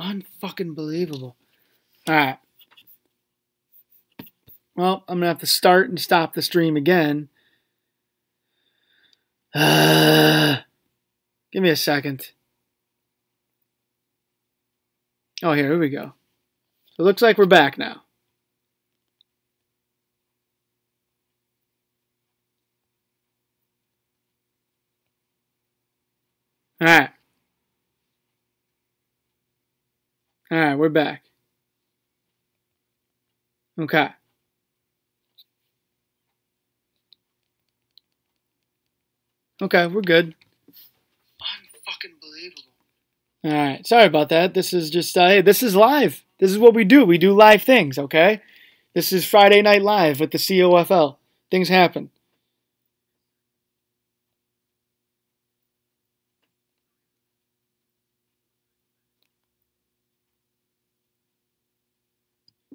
Unfucking believable. All right. Well, I'm going to have to start and stop the stream again. Give me a second. Oh, here we go. So it looks like we're back now. All right. All right, we're back. Okay. Okay, we're good. Unfucking believable. All right, sorry about that. This is just, hey, this is live. This is what we do. We do live things, okay? This is Friday Night Live with the COFL. Things happen.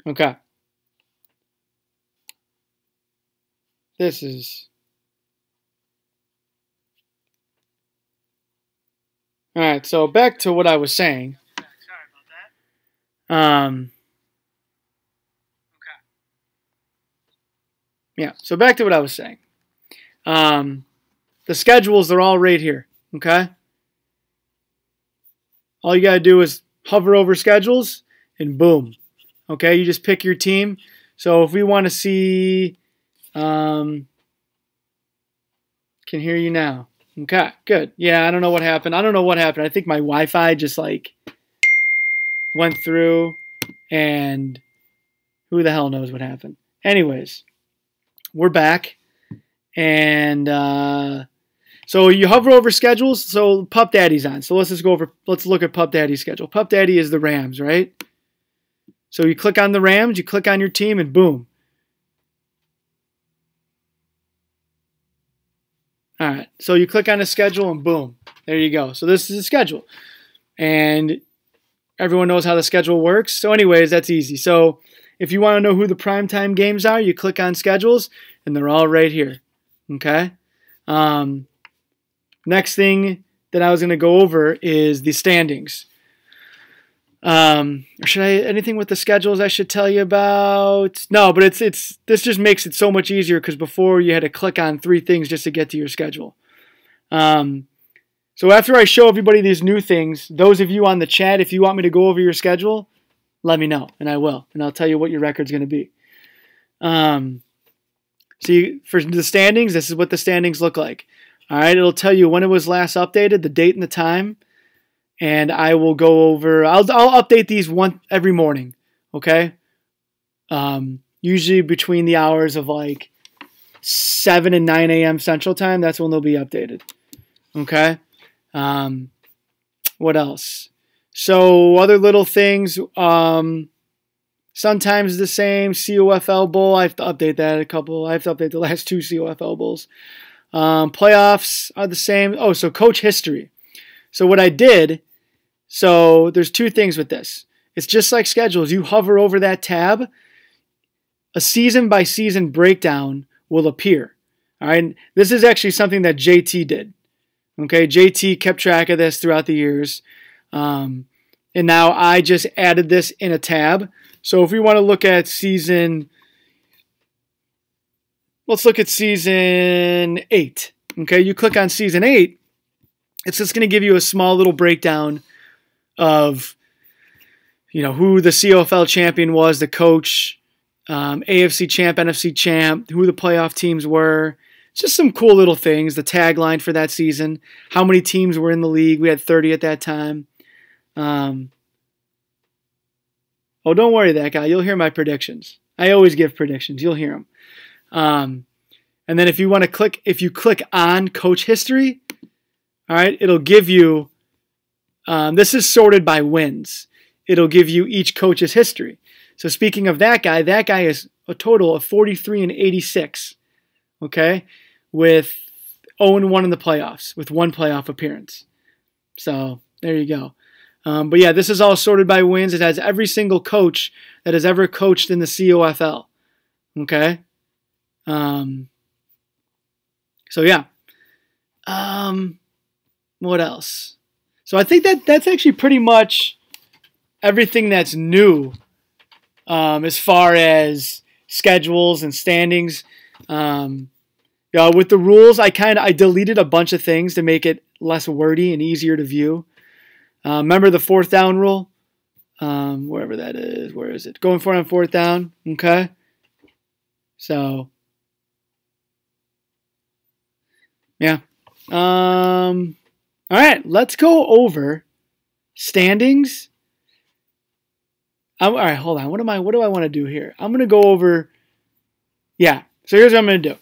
Okay. This is... All right, so back to what I was saying. Sorry about that. Okay. Yeah, so back to what I was saying. The schedules are all right here, okay? All you got to do is hover over schedules, and boom. Okay, you just pick your team. So if we want to see... can hear you now. Okay, good. Yeah, I don't know what happened. I think my Wi-Fi just like went through, and who the hell knows what happened. Anyways, we're back, and so you hover over schedules. So Pup Daddy's on. So let's just go over. Let's look at Pup Daddy's schedule. Pup Daddy is the Rams, right? So you click on the Rams, you click on your team, and boom. All right, so you click on the schedule and boom, there you go. So this is the schedule, and everyone knows how the schedule works. So anyways, that's easy. So if you want to know who the primetime games are, you click on schedules, and they're all right here, okay? Next thing that I was going to go over is the standings. Or should I, anything with the schedules I should tell you about? No, but this just makes it so much easier because before you had to click on 3 things just to get to your schedule. So after I show everybody these new things, those of you on the chat, if you want me to go over your schedule, let me know, and I will, and I'll tell you what your record's going to be. See, for the standings, this is what the standings look like. All right, it'll tell you when it was last updated, the date and the time. And I will go over, I'll update these every morning, okay? Usually between the hours of like 7 and 9 a.m. Central Time, that's when they'll be updated, okay? What else? So other little things, sometimes the same, COFL Bowl, I have to update that I have to update the last 2 COFL Bowls. Playoffs are the same. Oh, so coach history. So what I did, so there's 2 things with this. It's just like schedules. You hover over that tab, a season-by-season breakdown will appear. All right, this is actually something that JT did. Okay, JT kept track of this throughout the years, and now I just added this in a tab. So if we want to look at season, let's look at season 8. Okay, you click on season 8. It's just going to give you a small little breakdown of, who the COFL champion was, the coach, AFC champ, NFC champ, who the playoff teams were. It's just some cool little things. The tagline for that season, how many teams were in the league. We had 30 at that time. Oh, don't worry, that guy. You'll hear my predictions. I always give predictions. You'll hear them. And then if you click on coach history, all right, it'll give you, this is sorted by wins. It'll give you each coach's history. So speaking of that guy is a total of 43 and 86, okay, with 0-1 in the playoffs, with 1 playoff appearance. So there you go. But yeah, this is all sorted by wins. It has every single coach that has ever coached in the COFL, okay? So yeah. What else? So I think that's actually pretty much everything that's new as far as schedules and standings. With the rules, I deleted a bunch of things to make it less wordy and easier to view. Remember the 4th down rule? Wherever that is. Where is it? Going for it on 4th down. Okay. So, yeah. All right. Let's go over standings. All right. Hold on. What do I want to do here? I'm going to go over. Yeah. So here's what I'm going to do.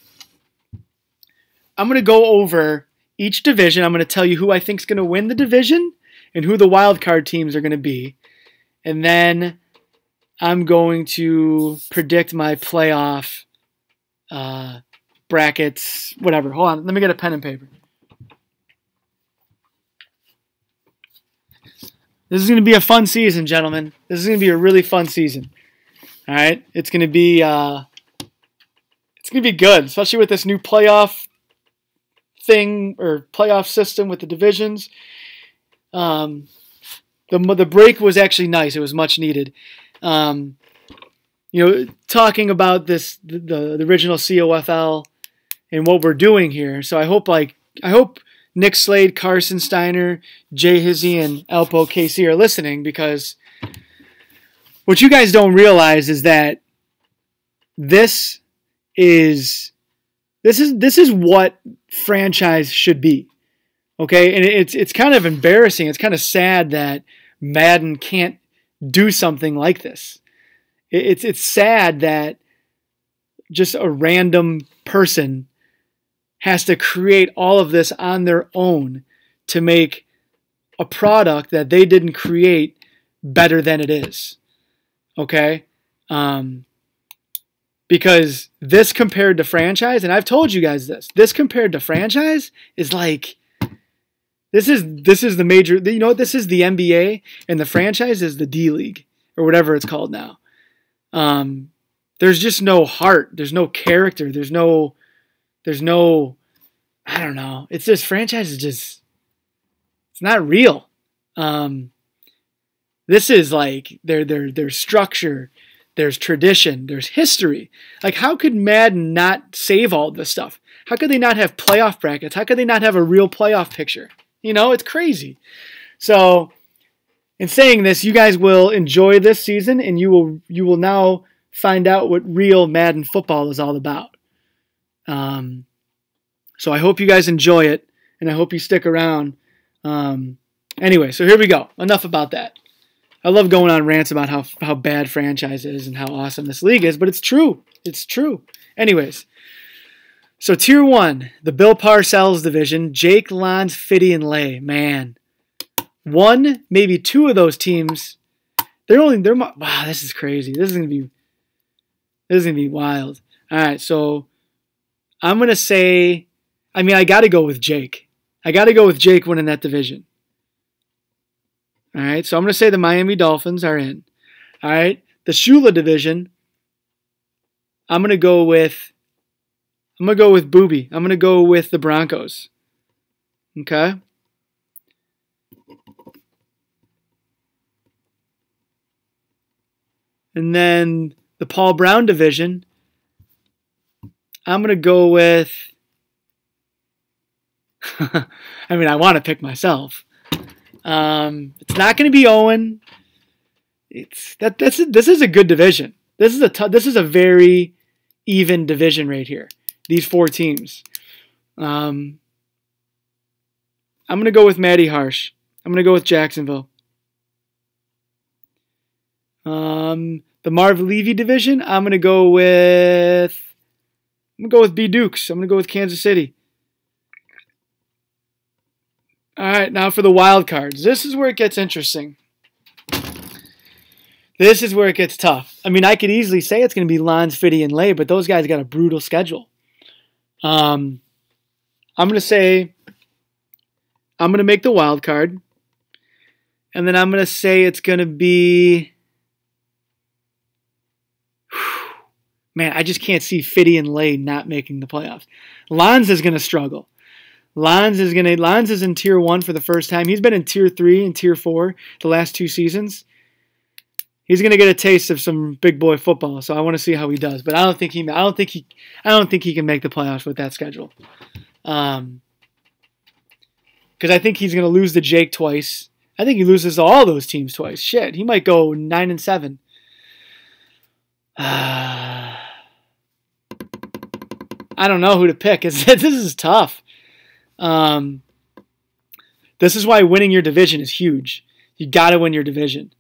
I'm going to go over each division. I'm going to tell you who I think is going to win the division and who the wild card teams are going to be. And then I'm going to predict my playoff brackets, whatever. Hold on. Let me get a pen and paper. This is going to be a fun season, gentlemen. This is going to be a really fun season. All right? It's going to be good, especially with this new playoff thing or playoff system with the divisions. The break was actually nice. It was much needed. Talking about this, the original COFL and what we're doing here. So I hope Nick Slade, Carson Steiner, Jay Hizzy, and Elpo KC are listening, because what you guys don't realize is that this is what franchise should be. Okay, and it's kind of embarrassing. It's kind of sad that Madden can't do something like this. It's sad that just a random person has to create all of this on their own to make a product that they didn't create better than it is. Okay? Because this compared to franchise, and I've told you guys this compared to franchise is like, this is the major, this is the NBA, and the franchise is the D League, or whatever it's called now. There's just no heart. There's no character. There's no, I don't know. It's just, franchise is just, it's not real. This is like, there's structure, there's tradition, there's history. Like, how could Madden not save all this stuff? How could they not have playoff brackets? How could they not have a real playoff picture? It's crazy. So, in saying this, you guys will enjoy this season, and you will now find out what real Madden football is all about. So I hope you guys enjoy it, and I hope you stick around. Anyway, so here we go. Enough about that. I love going on rants about how bad franchise is and how awesome this league is, but it's true. It's true. Anyways, so Tier 1, the Bill Parcells division, Jake, Lons, Fitty, and Lay. Man, one, maybe two of those teams, wow, this is crazy. This is gonna be wild. All right, so I'm gonna say, I got to go with Jake. I got to go with Jake winning that division. All right, so I'm going to say the Miami Dolphins are in. All right, the Shula division, I'm going to go with Booby. I'm going to go with the Broncos. Okay? And then the Paul Brown division, I'm going to go with I want to pick myself. It's not going to be Owen. This is a good division. This is a very even division right here. These four teams. I'm going to go with Matty Harsh. I'm going to go with Jacksonville. The Marv Levy division, I'm going to go with B Dukes. I'm going to go with Kansas City. All right, now for the wild cards. This is where it gets interesting. This is where it gets tough. I could easily say it's going to be Lons, Fitty, and Lay, but those guys got a brutal schedule. I'm going to say I'm going to make the wild card, and then I'm going to say it's going to be... Man, I just can't see Fitty and Lay not making the playoffs. Lons is going to struggle. Lons is in Tier 1 for the first time. He's been in Tier 3 and Tier 4 the last two seasons. He's going to get a taste of some big boy football, so I want to see how he does. But I don't think he can make the playoffs with that schedule. Because I think he's going to lose to Jake twice. I think he loses to all those teams twice. Shit, he might go 9-7. I don't know who to pick. This is tough. This is why winning your division is huge. You got to win your division.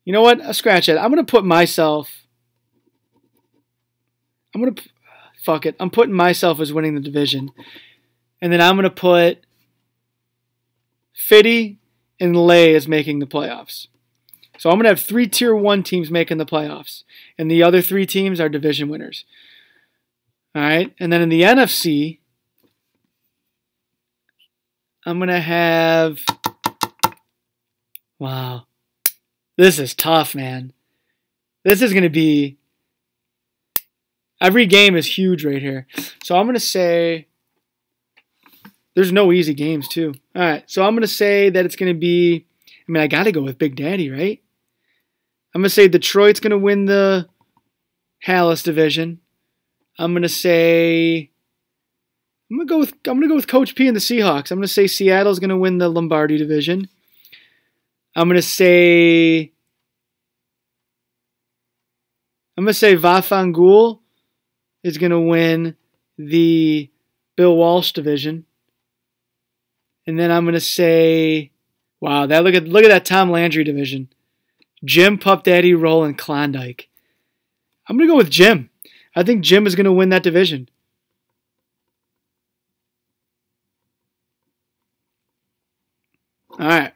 You know what? I'll scratch it. I'm going to put myself... Fuck it. I'm putting myself as winning the division. And then I'm going to put Fitty and Lay as making the playoffs. So I'm going to have 3 Tier 1 teams making the playoffs. And the other 3 teams are division winners. All right? And then in the NFC, I'm going to have... Wow. This is tough, man. This is going to be... Every game is huge right here. So I'm going to say... There's no easy games, too. All right. So I'm going to say that it's going to be... I mean, I got to go with Big Daddy, right? I'm going to say Detroit's going to win the Hallis division. I'm going to say... I'm going to go with Coach P and the Seahawks. I'm going to say Seattle's going to win the Lombardi division. I'm going to say Vafangul is going to win the Bill Walsh division. And then I'm going to say, wow, look at that Tom Landry division. Jim, Pup Daddy, Roll, and Klondike. I'm going to go with Jim. I think Jim is going to win that division. All right.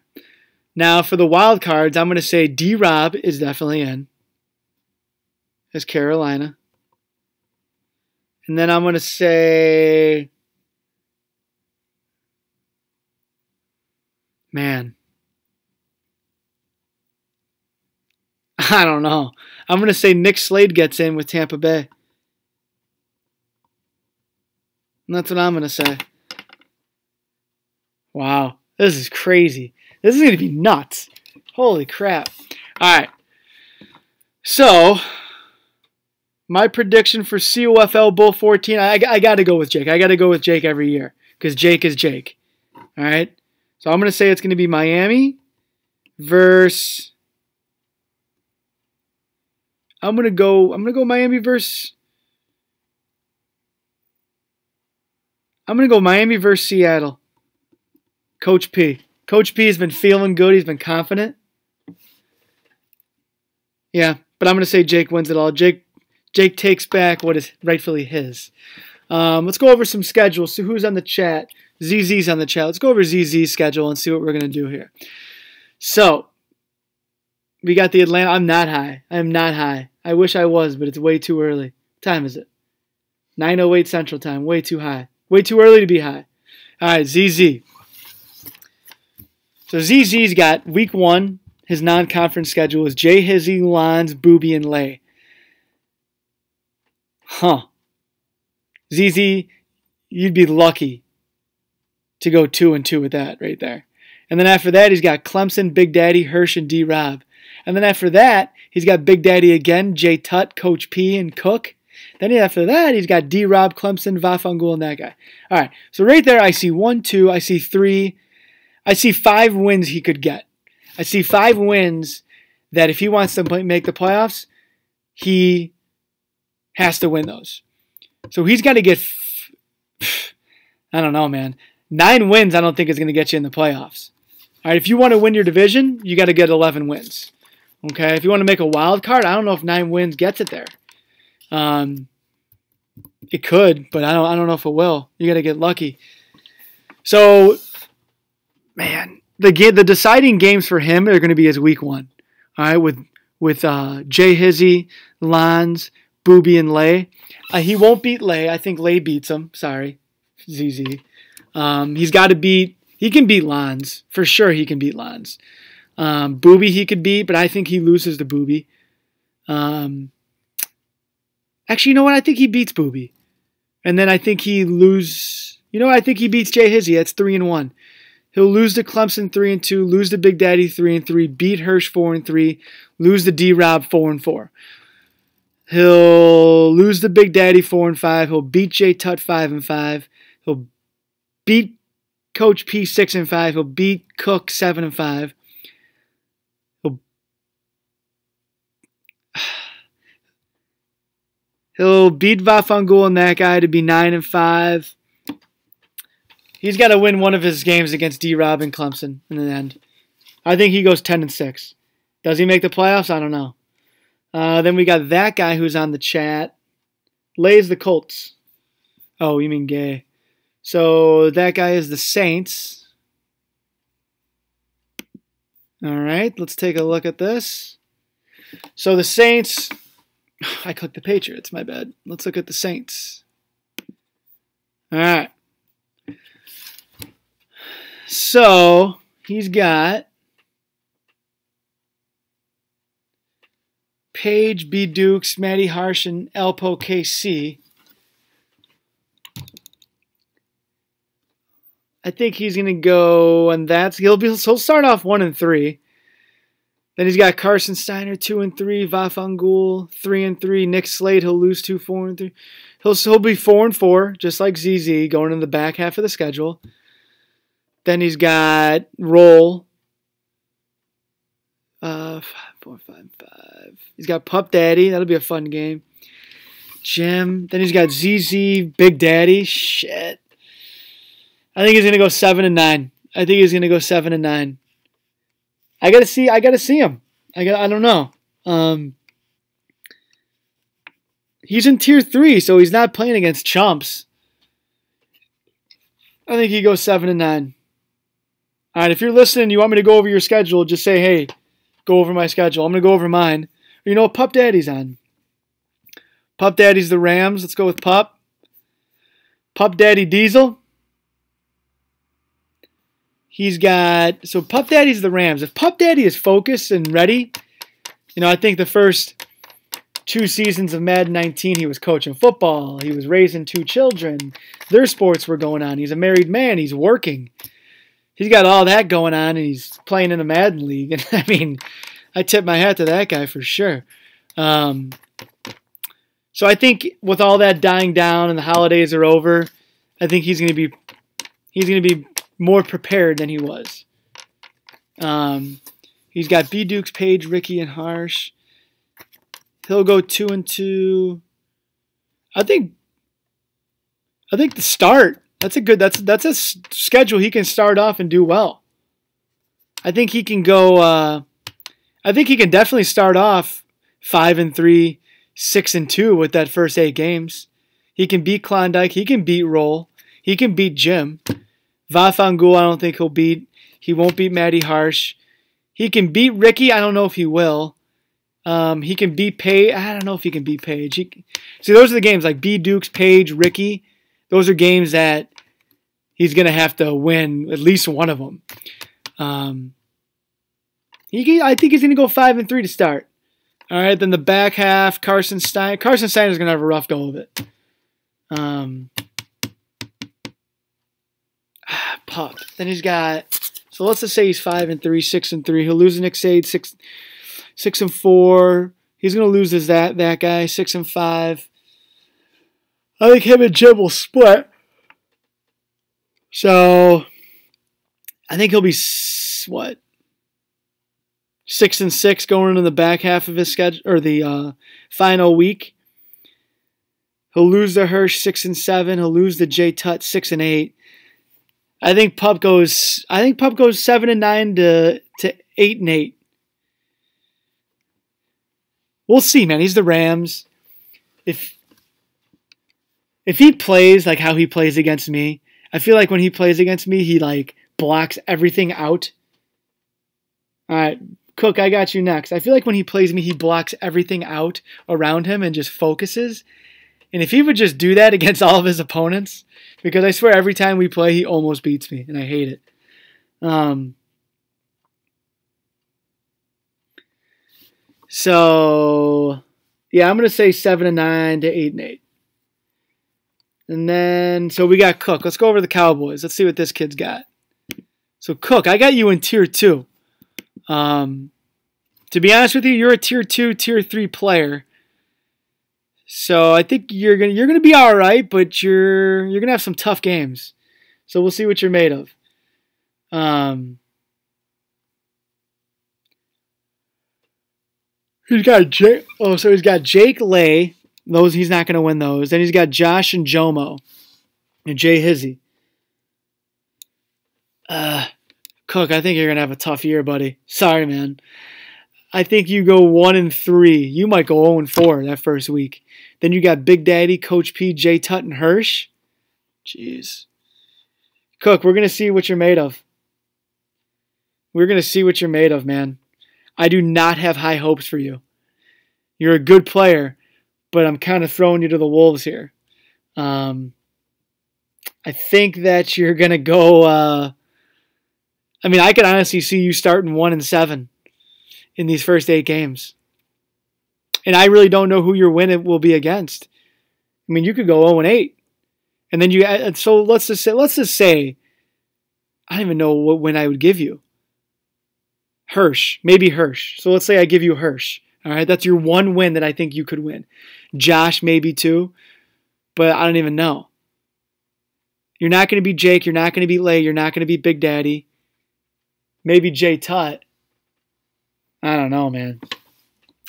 Now, for the wild cards, I'm going to say D-Rob is definitely in as Carolina. And then I'm going to say, man, I don't know. I'm going to say Nick Slade gets in with Tampa Bay. And that's what I'm going to say. Wow, this is crazy. This is going to be nuts. Holy crap. All right. So, my prediction for COFL Bowl 14, I got to go with Jake. I got to go with Jake every year because Jake is Jake. All right. So, I'm going to say it's going to be Miami versus... I'm going to go Miami versus... I'm going to go Miami versus Seattle. Coach P. Coach P has been feeling good. He's been confident. Yeah, but I'm going to say Jake wins it all. Jake takes back what is rightfully his. Let's go over some schedules. So who's on the chat? ZZ's on the chat. Let's go over ZZ's schedule and see what we're going to do here. So, we got the Atlanta. I'm not high. I am not high. I wish I was, but it's way too early. What time is it? 9:08 Central Time. Way too high. Way too early to be high. All right, ZZ. So ZZ's got week 1. His non-conference schedule is Jay, Hizzy, Lons, Booby, and Lay. Huh. ZZ, you'd be lucky to go 2-2 with that right there. And then after that, he's got Clemson, Big Daddy, Hirsch, and D-Rob. And then after that, he's got Big Daddy again, Jay Tutt, Coach P, and Cook. Then after that, he's got D-Rob, Clemson, Vafangul, and that guy. All right, so right there, I see 1, 2, I see 3, I see 5 wins he could get. I see 5 wins that if he wants to make the playoffs, he has to win those. So he's got to get, I don't know, man. 9 wins I don't think is going to get you in the playoffs. All right, if you want to win your division, you got to get 11 wins. Okay, if you want to make a wild card, I don't know if 9 wins gets it there. It could, but I don't know if it will. You got to get lucky. So, man, the deciding games for him are going to be his week 1. All right, with Jay Hizzy, Lons, Booby, and Lay. He won't beat Lay. I think Lay beats him. Sorry, ZZ. He's got to beat. He can beat Lons for sure. He can beat Lons. Booby he could beat, but I think he loses to Booby. Actually, you know what? I think he beats Booby, and then I think he loses. You know, I think he beats Jay Hizzy. That's 3-1. He'll lose to Clemson 3-2, lose to Big Daddy 3-3, beat Hirsch 4-3, lose to D-Rob 4-4. He'll lose to Big Daddy 4-5. He'll beat J Tut 5-5. He'll beat Coach P 6-5. He'll beat Cook 7-5. He'll beat Vafangul and that guy to be 9-5. He's got to win one of his games against D-Rob and Clemson in the end. I think he goes 10-6. Does he make the playoffs? I don't know. Then we got that guy who's on the chat. Lays the Colts. Oh, you mean gay. So that guy is the Saints. All right, let's take a look at this. So the Saints... I clicked the Patriots, my bad. Let's look at the Saints. All right. So he's got Page, B. Dukes, Matty Harsh, and Elpo KC. I think he's going to go, and he'll start off 1-3. Then he's got Carson Steiner 2-3, Vafangul 3-3, Nick Slade he'll lose 2, 4-3. He'll be 4-4, just like ZZ, going in the back half of the schedule. Then he's got Roll 5, 4, 5, 5. He's got Pup Daddy, that'll be a fun game. Jim. Then he's got ZZ, Big Daddy. Shit. I think he's gonna go 7-9. I think he's gonna go 7-9. I gotta see him. I don't know. He's in tier 3, so he's not playing against chumps. I think he goes 7-9. All right, if you're listening, you want me to go over your schedule, just say, hey, go over my schedule. I'm gonna go over mine. Or, you know what Pup Daddy's on? Pup Daddy's the Rams. Let's go with Pup. Pup Daddy Diesel. He's got, so Pup Daddy's the Rams. If Pup Daddy is focused and ready, I think the first 2 seasons of Madden 19, he was coaching football. He was raising 2 children. Their sports were going on. He's a married man. He's working. He's got all that going on, and he's playing in a Madden league. And I mean, I tip my hat to that guy for sure. So I think with all that dying down and the holidays are over, I think he's going to be more prepared than he was. He's got B. Dukes, Page, Ricky, and Harsh. He'll go 2-2. I think the start. That's a schedule he can start off and do well. I think he can go. I think he can definitely start off 5-3, 6-2 with that first 8 games. He can beat Klondike. He can beat Roll. He can beat Jim. Vafangul, I don't think he'll beat. He won't beat Matty Harsh. He can beat Ricky. I don't know if he will. He can beat Page. I don't know if he can beat Page. See, those are the games like B. Dukes, Page, Ricky. Those are games that he's going to have to win at least one of them. I think he's going to go 5-3 to start. All right, then the back half, Carson Steiner. Carson Steiner's going to have a rough go of it. Pup. Then he's got, so let's just say he's 5-3, 6-3. He'll lose to Nick Sade 6-4. He's gonna lose as that guy 6-5. I think him and Jim will split. So I think he'll be 6-6 going into the back half of his schedule or the final week. He'll lose to Hirsch 6-7. He'll lose to J Tut 6-8. I think Pup goes 7-9 to 8-8. We'll see, man. He's the Rams. If he plays like how he plays against me, I feel like when he plays against me, he like blocks everything out. All right, Cook, I got you next. I feel like when he plays me, he blocks everything out around him and just focuses. And if he would just do that against all of his opponents, because I swear every time we play, he almost beats me, and I hate it. So, yeah, I'm going to say 7-9 to 8-8. And then, so we got Cook. Let's go over the Cowboys. Let's see what this kid's got. So, Cook, I got you in Tier 2. To be honest with you, you're a Tier 2, Tier 3 player. So I think you're gonna be all right, but you're gonna have some tough games. So we'll see what you're made of. He's got Jake. Oh, so he's got Jake Lay. Those he's not gonna win those. Then he's got Josh and Jomo and Jay Hizzy. Cook, I think you're gonna have a tough year, buddy. Sorry, man. I think you go 1-3. You might go 0-4 that first week. Then you got Big Daddy, Coach P, Jay Tut, and Hirsch. Jeez. Cook, we're going to see what you're made of. We're going to see what you're made of, man. I do not have high hopes for you. You're a good player, but I'm kind of throwing you to the wolves here. I think that you're going to go... I could honestly see you starting 1-7 in these first 8 games. And I really don't know who your win will be against. You could go 0-8. And then so let's just say, I don't even know what win I would give you. Hirsch, maybe Hirsch. So let's say I give you Hirsch. All right, that's your one win that I think you could win. Josh, maybe 2, but I don't even know. You're not going to beat Jake. You're not going to beat Lay. You're not going to beat Big Daddy. Maybe Jay Tut. I don't know, man.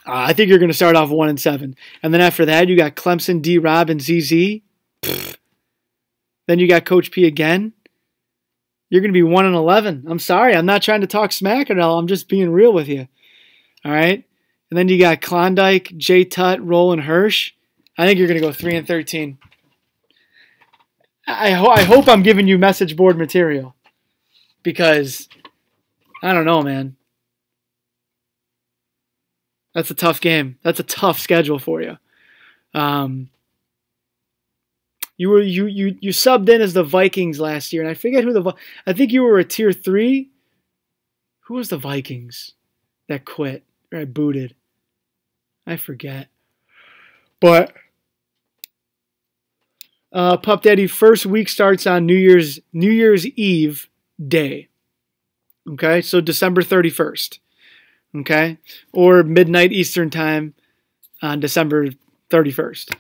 I think you're going to start off 1-7. And then after that, you got Clemson, D-Rob, and ZZ. Then you got Coach P again. You're going to be 1-11. I'm sorry. I'm not trying to talk smack at all. I'm just being real with you. All right? And then you got Klondike, Jay Tut, Roland Hirsch. I think you're going to go 3-13. I hope I'm giving you message board material. Because, I don't know, man. That's a tough game. That's a tough schedule for you. You subbed in as the Vikings last year, and I forget who I think you were a Tier 3. Who was the Vikings that quit or booted? I forget. But Pup Daddy, first week starts on New Year's Eve day. Okay, so December 31st. Okay, or midnight Eastern time on December 31st.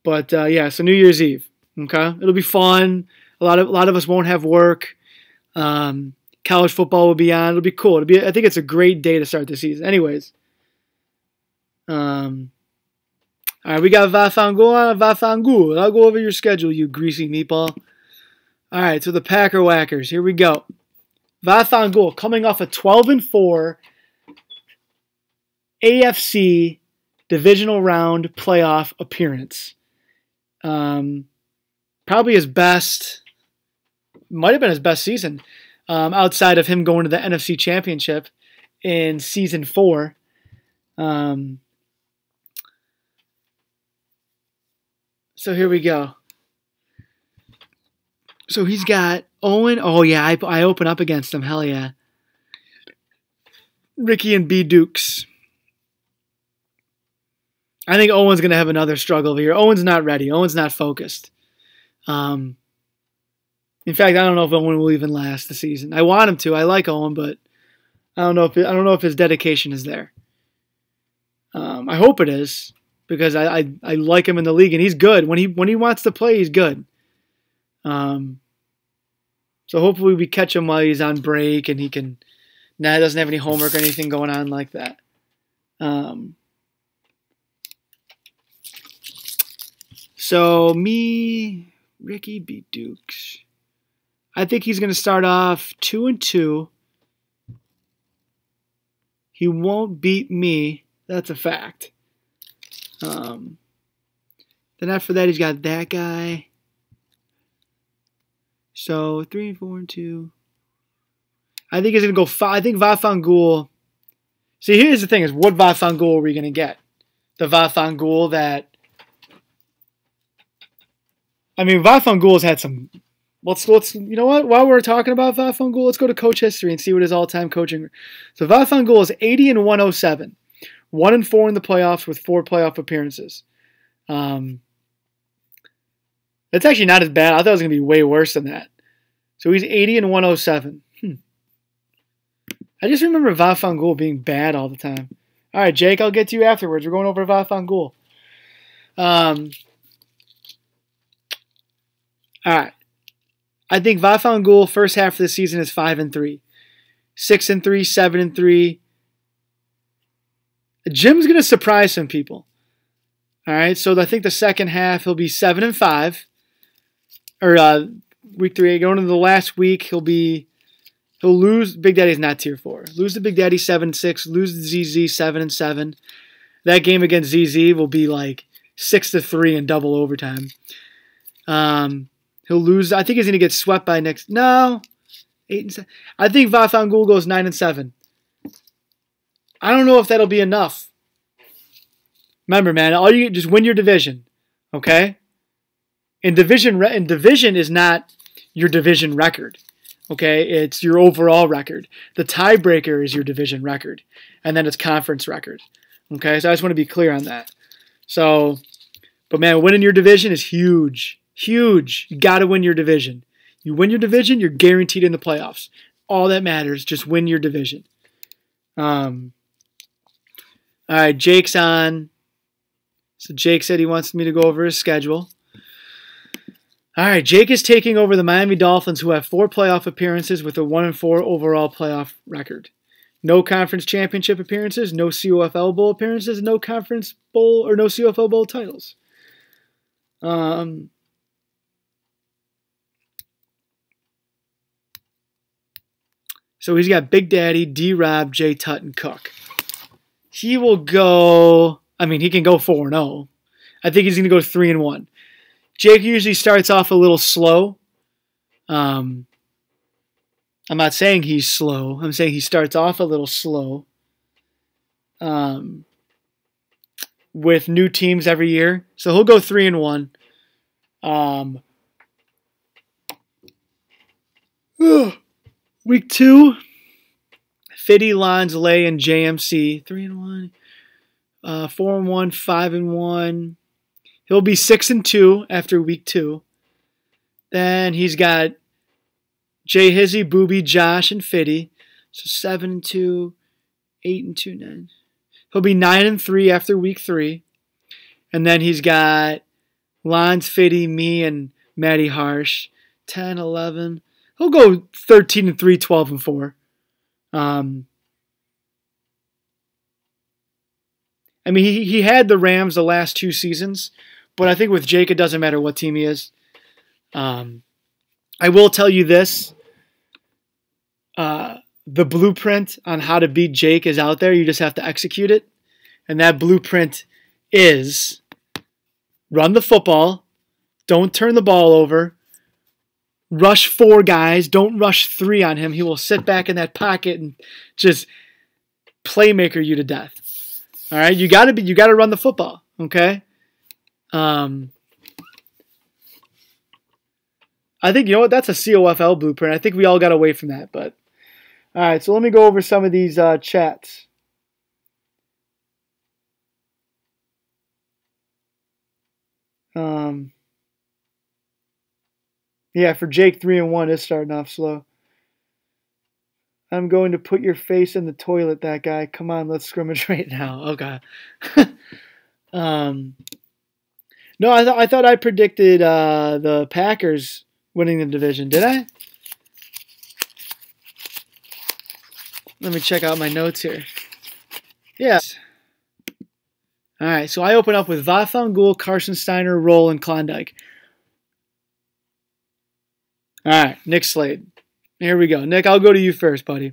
But yeah, so New Year's Eve. Okay, it'll be fun. A lot of us won't have work. College football will be on. It'll be cool. I think it's a great day to start the season. Anyways, all right, we got Vafangul. I'll go over your schedule, you greasy meatball. All right, so the Packer Whackers. Here we go. Vafangul coming off a 12-4. AFC divisional round playoff appearance. Probably his best, might have been his best season outside of him going to the NFC Championship in season 4. So here we go. So he's got Owen. Oh, yeah, I open up against him. Hell yeah. Ricky and B. Dukes. I think Owen's going to have another struggle here. Owen's not ready. Owen's not focused. In fact, I don't know if Owen will even last the season. I want him to. I like Owen, but I don't know if his dedication is there. I hope it is because I like him in the league and he's good when he wants to play. He's good. So hopefully we catch him while he's on break and he doesn't have any homework or anything going on like that. So me, Ricky B. Dukes. I think he's going to start off 2-2. He won't beat me. That's a fact. Then after that, he's got that guy. So 3, 4, and 2. I think he's going to go 5. I think Vafangul. See, here's the thing: is what Vafangul are we going to get? The Vafangul that. Vafangul has had some. Let's you know what? While we're talking about Vafangul, let's go to coach history and see what his all-time coaching. So Vafangul is 80-107, 1-4 in the playoffs with 4 playoff appearances. That's actually not as bad. I thought it was going to be way worse than that. So he's 80-107. I just remember Vafangul being bad all the time. All right, Jake, I'll get to you afterwards. We're going over Vafangul. All right. I think Vafangul first half of the season is 5-3. 6-3, 7-3. Jim's going to surprise some people. All right, so I think the second half he'll be 7-5. Or week 3, going into the last week, he'll lose. Big Daddy's not tier 4. Lose to Big Daddy 7-6. Lose to ZZ 7-7. That game against ZZ will be like 6-3 in double overtime. He'll lose. I think he's going to get swept by next. No, 8-7. I think Vafangul goes 9-7. I don't know if that'll be enough. Remember, man, all you just win your division, okay? And division is not your division record, okay? It's your overall record. The tiebreaker is your division record, and then it's conference record, okay? So I just want to be clear on that. So, but man, winning your division is huge, huge. You got to win your division. You win your division, you're guaranteed in the playoffs. All that matters, just win your division. All right, Jake's on. So Jake said he wants me to go over his schedule. All right, Jake is taking over the Miami Dolphins, who have 4 playoff appearances with a 1-4 overall playoff record. No conference championship appearances, no COFL bowl appearances, no conference bowl or no COFL bowl titles. So he's got Big Daddy, D-Rob, J. Tut, and Cook. He will go. I mean, he can go 4-0. I think he's going to go 3-1. Jake usually starts off a little slow. I'm not saying he's slow. I'm saying he starts off a little slow. With new teams every year. So he'll go 3-1. Week 2, Fiddy, Lons, Lay, and JMC. 3-1. 4-1, 5-1. He'll be 6-2 after week 2. Then he's got Jay Hizzy, Booby, Josh, and Fiddy. So 7-2, 8-2, 9. He'll be 9-3 after week 3. And then he's got Lons, Fiddy, me, and Matty Harsh. 10, 11. He'll go 13-3, 12-4. I mean, he had the Rams the last 2 seasons, but I think with Jake, it doesn't matter what team he is. I will tell you this. The blueprint on how to beat Jake is out there. You just have to execute it. And that blueprint is run the football. Don't turn the ball over. Rush 4 guys. Don't rush 3 on him. He will sit back in that pocket and just playmaker you to death. All right, you got to run the football, okay? I think, you know what, that's a COFL blueprint. I think we all got away from that, but all right, so let me go over some of these chats. Yeah, for Jake, 3-1 is starting off slow. I'm going to put your face in the toilet, that guy. Come on, let's scrimmage right now. Okay. No, I thought I predicted the Packers winning the division. Did I? Let me check out my notes here. Yes. All right, so I open up with Vafangul, Carson Steiner, Roll, and Klondike. All right, Nick Slade. Here we go. Nick, I'll go to you first, buddy.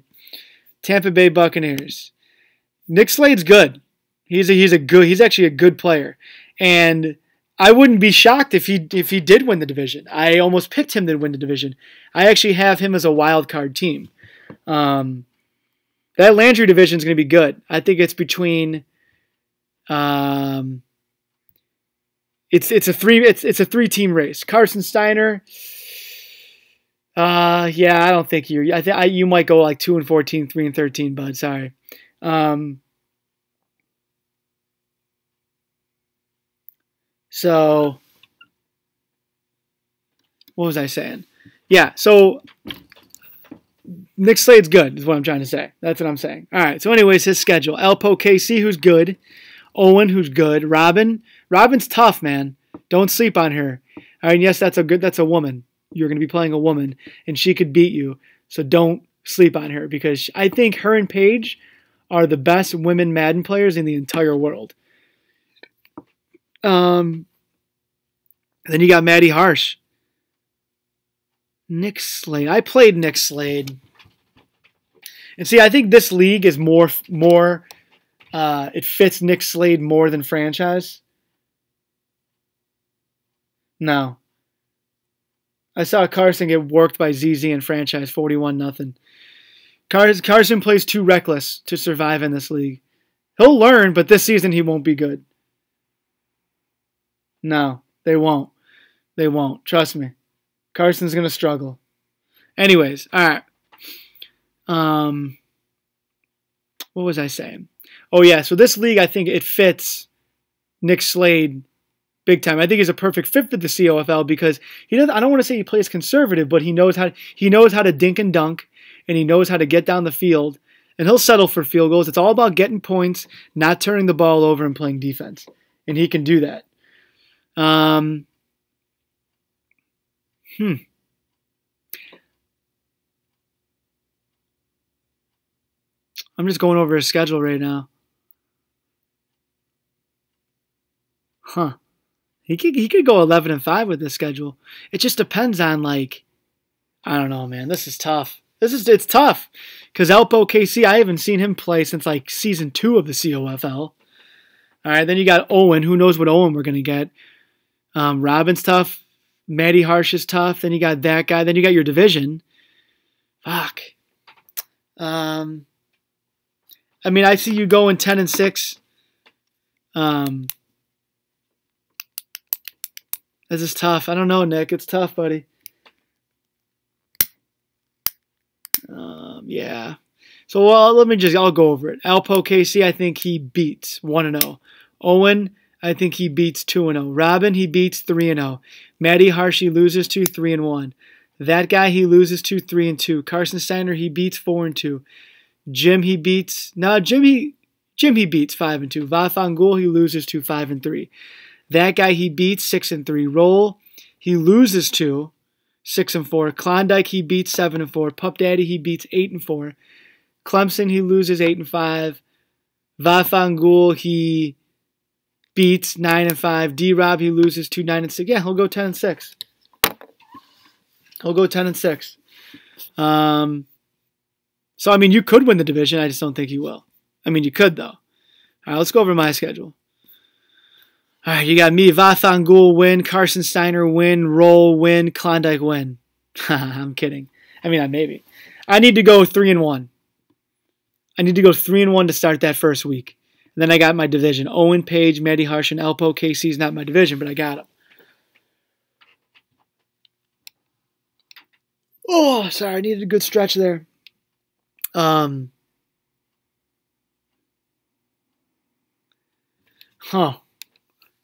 Tampa Bay Buccaneers. Nick Slade's good. He's actually a good player. And I wouldn't be shocked if he did win the division. I almost picked him to win the division. I actually have him as a wild card team. That Landry division is going to be good. I think it's between it's a 3-team race. Carson Steiner. Yeah, I don't think you might go like 2-14, 3-13, bud. Sorry. So what was I saying? Yeah, so Nick Slade's good, is what I'm trying to say. That's what I'm saying. All right, so anyways, his schedule. Alpo KC, who's good. Owen, who's good. Robin's tough, man. Don't sleep on her. All right, yes, that's a woman. You're going to be playing a woman, and she could beat you. So don't sleep on her, because I think her and Paige are the best women Madden players in the entire world. Then you got Maddie Harsh. Nick Slade. I played Nick Slade. And see, I think this league is more it fits Nick Slade more than franchise. No. I saw Carson get worked by ZZ in franchise 41-0. Carson plays too reckless to survive in this league. He'll learn, but this season he won't be good. No, they won't. They won't. Trust me. Carson's going to struggle. Anyways, all right. What was I saying? Oh, yeah, so this league, I think it fits Nick Slade big time. I think he's a perfect fit for the COFL because he doesn't. I don't want to say he plays conservative, but he knows how to dink and dunk, and he knows how to get down the field, and he'll settle for field goals. It's all about getting points, not turning the ball over, and playing defense, and he can do that. I'm just going over his schedule right now. Huh. He could go 11-5 with this schedule. It just depends on, like, I don't know, man. This is tough. It's tough because Alpo KC, I haven't seen him play since like season 2 of the COFL. All right, then you got Owen. Who knows what Owen we're gonna get? Robin's tough. Maddie Harsh is tough. Then you got that guy. Then you got your division. Fuck. I mean, I see you going 10-6. This is tough. I don't know, Nick. It's tough, buddy. Yeah. So I'll go over it. Alpo KC, I think he beats 1-0. Owen, I think he beats 2-0. Robin, he beats 3-0. Maddie Harsh, he loses to 3-1. That guy, he loses to 3-2. Carson Steiner, he beats 4-2. Jim, he beats 5-2. Vafangul, he loses to 5-3. That guy, he beats 6-3. Roll, he loses to 6-4. Klondike, he beats 7-4. Pup Daddy, he beats 8-4. Clemson, he loses 8-5. Vafangul, he beats 9-5. D-Rob, he loses to 9-6. Yeah, he'll go 10-6. He'll go 10-6. So, I mean, you could win the division. I just don't think you will. I mean, you could, though. All right, let's go over my schedule. All right, you got me, Vathangul win, Carson Steiner win, Roll win, Klondike win. I'm kidding. I mean, maybe. I need to go 3-1. I need to go 3-1 to start that first week. And then I got my division. Owen, Page, Maddie Harsh, and Alpo. KC's not my division, but I got them. Oh, sorry. I needed a good stretch there.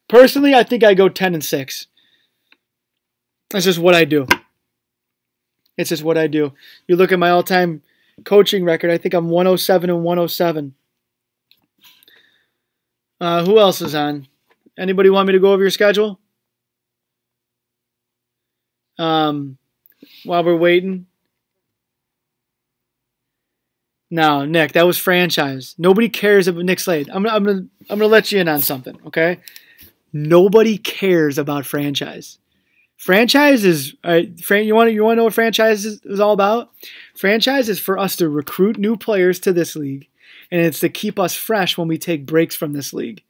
Personally, I think I go 10-6. That's just what I do. It's just what I do. You look at my all-time coaching record, I think I'm 107-107. Who else is on? Anybody want me to go over your schedule? While we're waiting. No, Nick, that was franchise. Nobody cares about Nick Slade. I'm gonna let you in on something, okay? Nobody cares about franchise. Franchise is you want to know what franchise is all about? Franchise is for us to recruit new players to this league, and it's to keep us fresh when we take breaks from this league.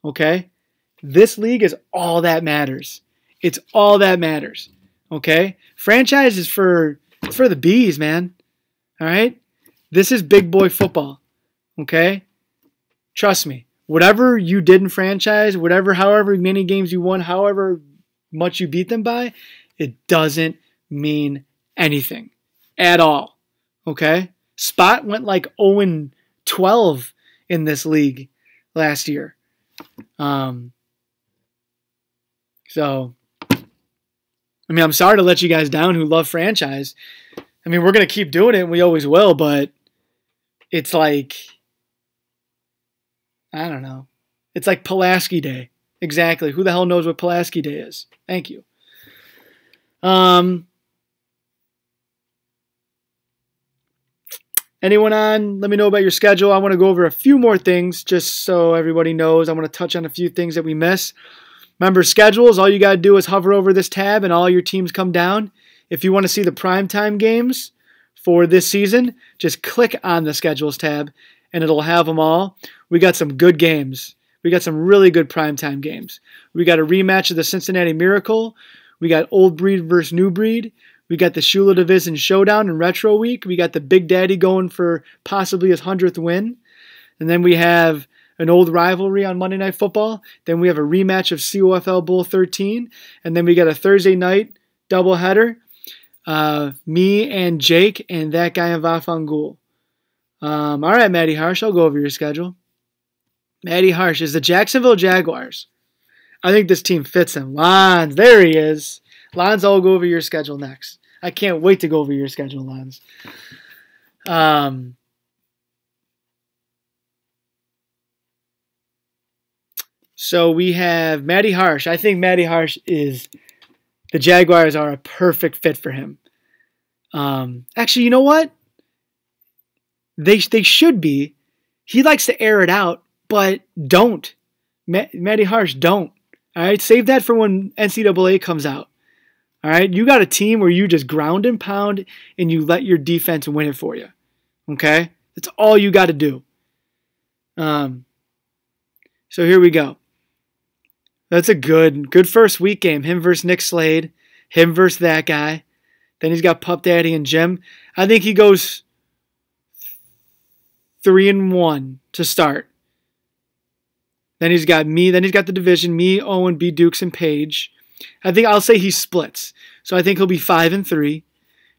Okay? This league is all that matters. It's all that matters. Okay? Franchise is for the bees, man. All right? This is big boy football. Okay? Trust me. Whatever you did in franchise, however many games you won, however much you beat them by, it doesn't mean anything at all. Okay? Spot went like 0-12 in this league last year. So, I mean, I'm sorry to let you guys down who love franchise. I mean, we're going to keep doing it, and we always will, but it's like, I don't know. It's like Pulaski Day. Exactly. Who the hell knows what Pulaski Day is? Thank you. Anyone on? Let me know about your schedule. I want to go over a few more things just so everybody knows. I want to touch on a few things that we miss. Remember, schedules, all you got to do is hover over this tab and all your teams come down. If you want to see the primetime games for this season, just click on the schedules tab and it'll have them all. We got some good games. We got some really good primetime games. We got a rematch of the Cincinnati Miracle. We got Old Breed versus New Breed. We got the Shula Division Showdown in Retro Week. We got the Big Daddy going for possibly his 100th win. And then we have an old rivalry on Monday Night Football. Then we have a rematch of COFL Bowl 13. And then we got a Thursday night doubleheader. Me and Jake and that guy in Vafangul. All right, Matty Harsh, I'll go over your schedule. Matty Harsh is the Jacksonville Jaguars. I think this team fits him. Lons, there he is. Lons, I'll go over your schedule next. I can't wait to go over your schedule, Lons. So we have Matty Harsh. I think Matty Harsh is, the Jaguars are a perfect fit for him. Actually, you know what? They should be. He likes to air it out, but don't. Matty Harsh, don't. All right, save that for when NCAA comes out. All right, you got a team where you just ground and pound and you let your defense win it for you. Okay, that's all you got to do. So here we go. That's a good first week game. Him versus Nick Slade. Him versus that guy. Then he's got Pup Daddy and Jim. I think he goes 3-1 to start. Then he's got me. Then he's got the division. Me, Owen, B. Dukes, and Paige. I think I'll say he splits. So I think he'll be 5-3.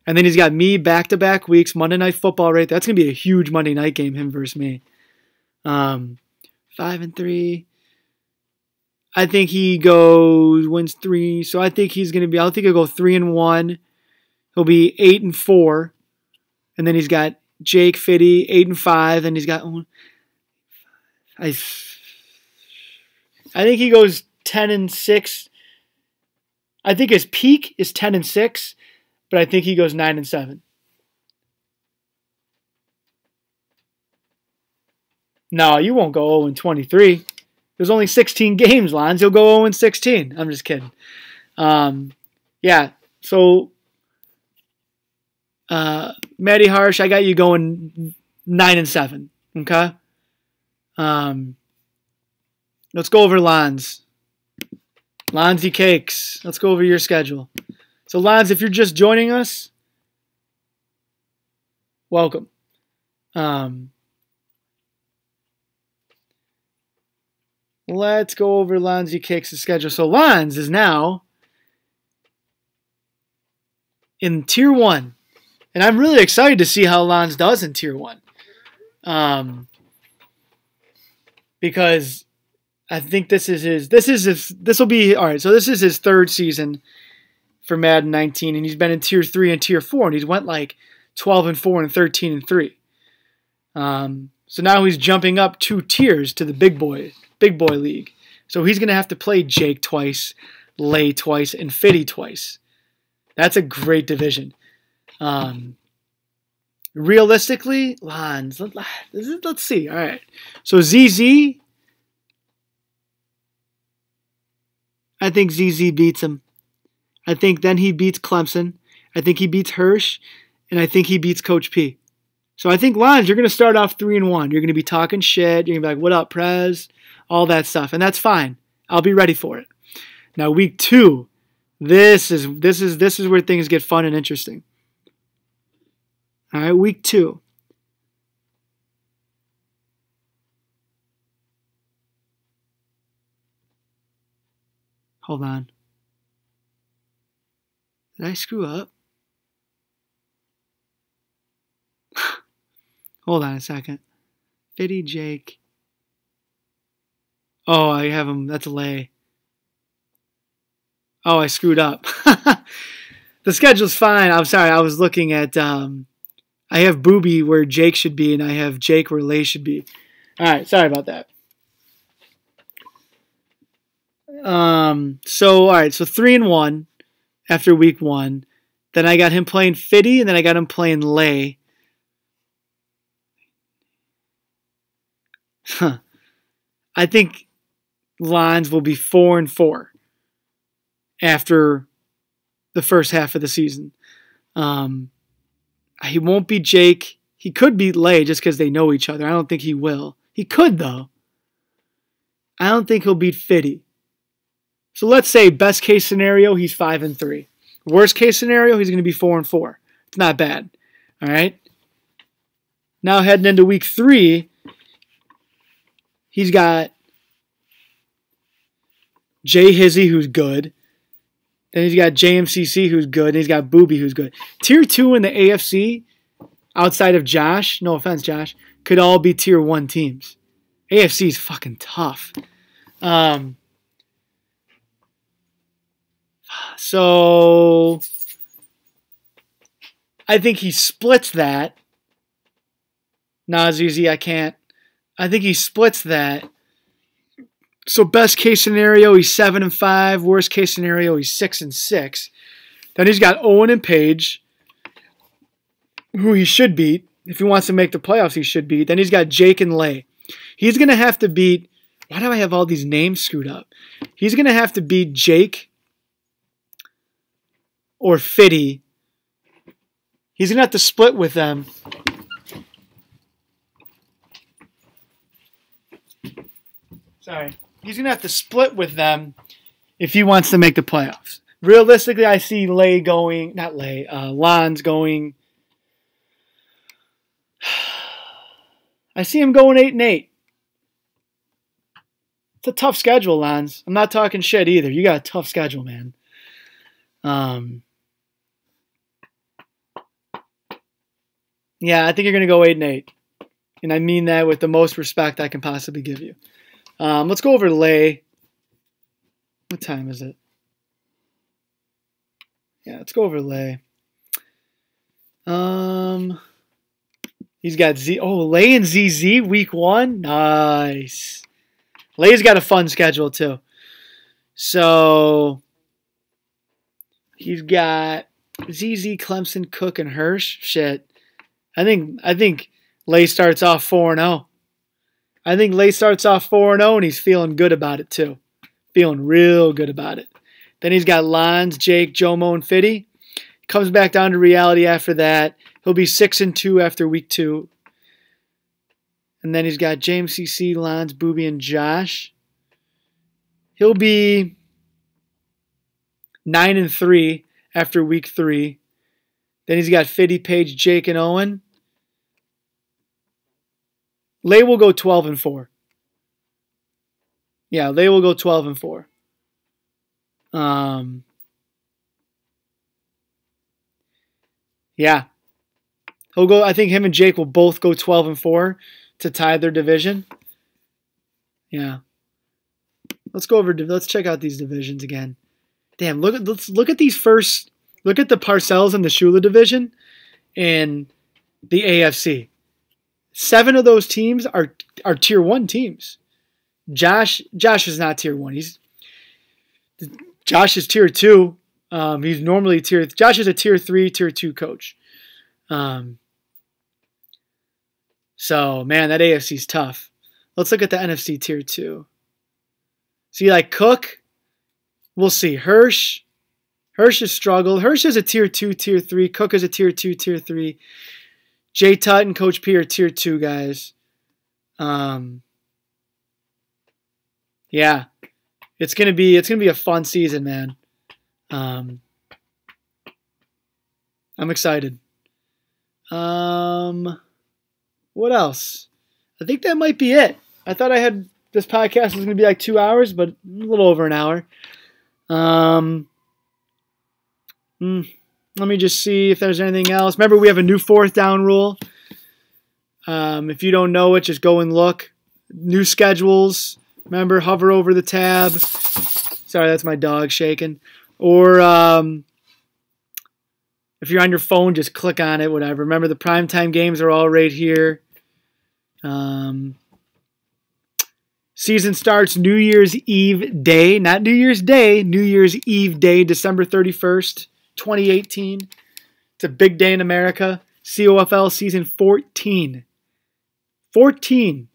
And then he's got me back-to-back weeks. Monday Night Football, right? That's going to be a huge Monday night game, him versus me. 5-3. I think he wins 3. So I think he's going to be, I think he'll go 3-1. He'll be 8-4. And then he's got Jake Fitty, 8-5. And he's got, I think he goes 10-6. I think his peak is 10-6, but I think he goes 9-7. No, you won't go 0-23. There's only 16 games, Lons. You'll go 0-16. I'm just kidding. Yeah. So, Matty Harsh, I got you going 9-7. Okay. Let's go over Lons. Lonsy Cakes. Let's go over your schedule. So, Lons, if you're just joining us, welcome. Let's go over Lonsy Cakes' schedule. So, Lons is now in Tier 1. And I'm really excited to see how Lons does in Tier 1. Because I think this will be, all right, so this is his third season for Madden 19, and he's been in Tier 3 and Tier 4, and he's went like 12-4 and 13-3. So now he's jumping up 2 tiers to the big boy league. So he's going to have to play Jake twice, Lay twice, and Fitty twice. That's a great division. Realistically, Lons, let's see. All right. So ZZ, I think ZZ beats him. I think then he beats Clemson. I think he beats Hirsch. And I think he beats Coach P. So I think, Lons, you're going to start off 3-1. You're going to be talking shit. You're going to be like, what up, Prez? All that stuff. And that's fine. I'll be ready for it. Now, week 2, this is where things get fun and interesting. All right, week 2. Hold on. Did I screw up? Hold on a second. Fitty Jake. Oh, I have him. That's a lay. Oh, I screwed up. The schedule's fine. I'm sorry. I was looking at. I have Booby where Jake should be, and I have Jake where Lay should be. All right. Sorry about that. All right. So 3-1 after week 1. Then I got him playing Fitty, and then I got him playing Lay. Huh. I think Lons will be 4-4 after the first half of the season. He won't beat Jake. He could beat Lay just because they know each other. I don't think he will. He could, though. I don't think he'll beat Fitty. So let's say best case scenario, he's 5-3. Worst case scenario, he's going to be 4-4. It's not bad. All right. Now heading into week 3, he's got Jay Hizzy, who's good. Then he's got JMCC, who's good. And he's got Booby, who's good. Tier 2 in the AFC, outside of Josh, no offense, Josh, could all be Tier 1 teams. AFC is fucking tough. So I think he splits that. Nah, ZZ, I can't. I think he splits that. So best case scenario, he's 7-5. Worst case scenario, he's 6-6. Then he's got Owen and Paige, who he should beat. If he wants to make the playoffs, he should beat. Then he's got Jake and Lay. He's going to have to beat... Why do I have all these names screwed up? He's going to have to beat Jake or Fitty. He's going to have to split with them. Sorry. He's going to have to split with them if he wants to make the playoffs. Realistically, I see Lay going... Not Lay. Lons going... I see him going 8-8. It's a tough schedule, Lons. I'm not talking shit either. You got a tough schedule, man. Yeah, I think you're going to go 8-8. And I mean that with the most respect I can possibly give you. Let's go over Lay. What time is it? Yeah, let's go over Lay. He's got Lay and ZZ week 1. Nice. Lay's got a fun schedule too. So he's got ZZ, Clemson, Cook, and Hirsch. Shit. I think Lay starts off 4-0. I think Lay starts off 4-0 and he's feeling good about it too. Feeling real good about it. Then he's got Lons, Jake, Jomo, and Fitty. Comes back down to reality after that. He'll be 6-2 after week 2. And then he's got James CC, Lons, Booby, and Josh. He'll be 9-3 after week 3. Then he's got Fitty, Page, Jake, and Owen. Lay will go 12-4. Yeah, Lay will go 12-4. Yeah. He'll go. I think him and Jake will both go 12-4 to tie their division. Yeah. Let's check out these divisions again. Damn, let's look at these first. Look at the Parcells and the Shula division in the AFC. 7 of those teams are tier 1 teams. Josh is not tier 1. Josh is tier 2. He's normally Josh is a tier 3, tier 2 coach. So, man, that AFC's tough. Let's look at the NFC tier 2. See, like Cook, we'll see. Hirsch has struggled. Hirsch is a tier 2, tier 3. Cook is a tier 2, tier 3. Jay Tutt and Coach P are tier 2 guys. Yeah. It's gonna be a fun season, man. I'm excited. What else? I think that might be it. I thought this podcast was going to be like 2 hours, but a little over an hour. Let me just see if there's anything else. Remember, we have a new 4th down rule. If you don't know it, just go and look. New schedules. Remember, hover over the tab. Sorry, that's my dog shaking. Or If you're on your phone, just click on it, whatever. Remember, the primetime games are all right here. Season starts New Year's Eve day, not New Year's Day, New Year's Eve day, December 31st, 2018. It's a big day in America. COFL season 14. 14.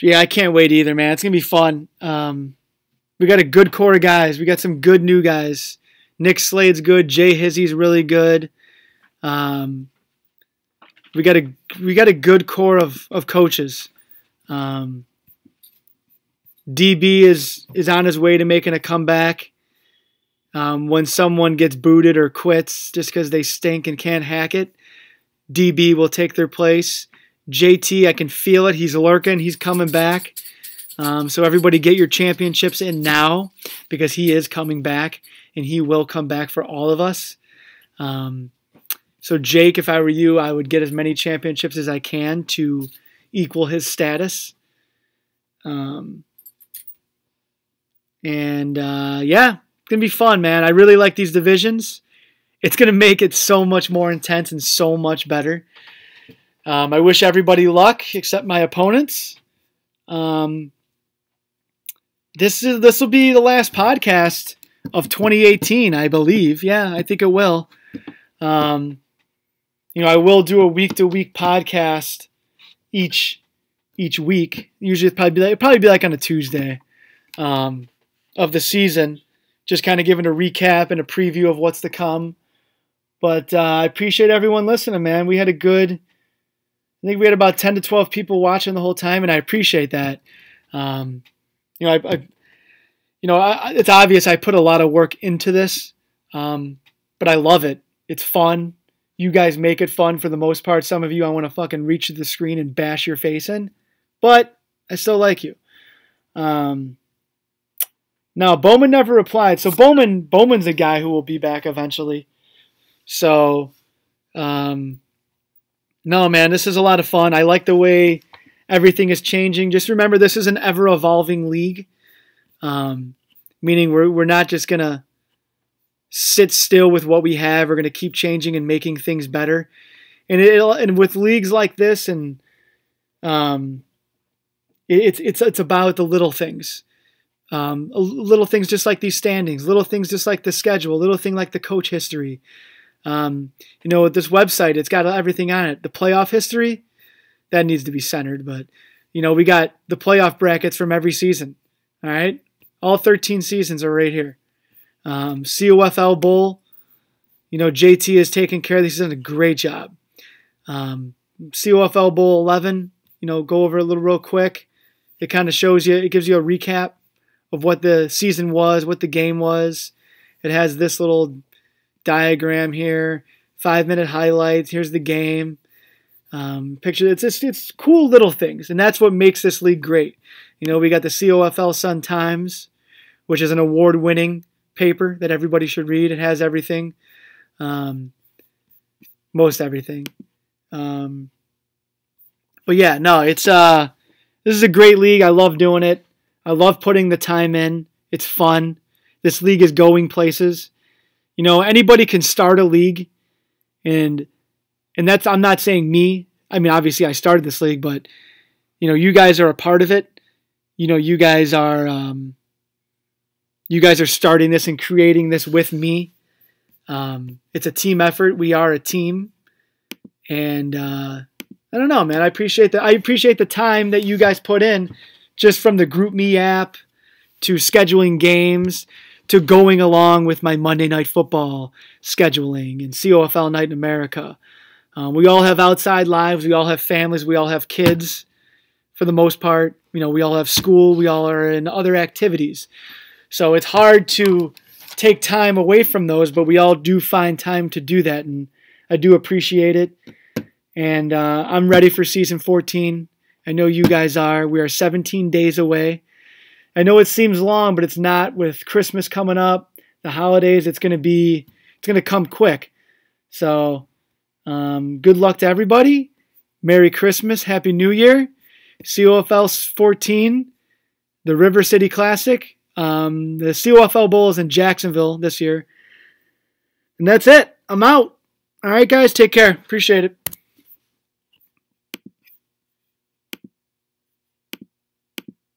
Yeah, I can't wait either, man. It's going to be fun. We got a good core of guys. We got some good new guys. Nick Slade's good. Jay Hizzy's really good. We got a good core of coaches. DB is on his way to making a comeback. When someone gets booted or quits just because they stink and can't hack it, DB will take their place. JT, I can feel it. He's lurking. He's coming back. So everybody get your championships in now because he is coming back and he will come back for all of us. So Jake, if I were you, I would get as many championships as I can to equal his status. Yeah, it's going to be fun, man. I really like these divisions. It's going to make it so much more intense and so much better. I wish everybody luck except my opponents. This will be the last podcast of 2018, I believe. Yeah, I think it will. I will do a week-to-week podcast each week. Usually it'll probably be like on a Tuesday of the season, just kind of giving a recap and a preview of what's to come. But I appreciate everyone listening, man. I think we had about 10 to 12 people watching the whole time, and I appreciate that. It's obvious I put a lot of work into this, but I love it. It's fun. You guys make it fun for the most part. Some of you, I want to fucking reach to the screen and bash your face in, but I still like you. Now, Bowman never replied. So Bowman's a guy who will be back eventually. So, no, man, this is a lot of fun. I like the way everything is changing. Just remember, this is an ever-evolving league, meaning we're not just going to sit still with what we have. We're going to keep changing and making things better. And with leagues like this, and it's about the little things. Little things just like these standings, little things just like the schedule, little thing like the coach history. With this website, it's got everything on it. The playoff history, that needs to be centered. But, we got the playoff brackets from every season. All right? All 13 seasons are right here. COFL Bowl, JT is taking care of this. He's done a great job. COFL Bowl 11, go over a little real quick. It kind of shows you, it gives you a recap of what the season was, what the game was. It has this little diagram here, 5-minute highlights. Here's the game. Picture. It's cool little things, and that's what makes this league great. We got the COFL Sun Times, which is an award-winning paper that everybody should read. It has everything, most everything. But yeah, no, this is a great league. I love doing it. I love putting the time in. It's fun. This league is going places. Anybody can start a league, and that's, I'm not saying me. I mean, obviously I started this league, but you guys are a part of it. You guys are starting this and creating this with me. It's a team effort. We are a team, and I don't know, man. I appreciate the time that you guys put in, just from the GroupMe app to scheduling games to going along with my Monday Night Football scheduling and COFL Night in America. We all have outside lives. We all have families. We all have kids for the most part. We all have school. We all are in other activities. So it's hard to take time away from those, but we all do find time to do that, and I do appreciate it. And I'm ready for season 14. I know you guys are. We are 17 days away. I know it seems long, but it's not. With Christmas coming up, the holidays, it's going to come quick. So good luck to everybody. Merry Christmas. Happy New Year. COFL 14, the River City Classic. The COFL Bowl is in Jacksonville this year. And that's it. I'm out. All right, guys, take care. Appreciate it.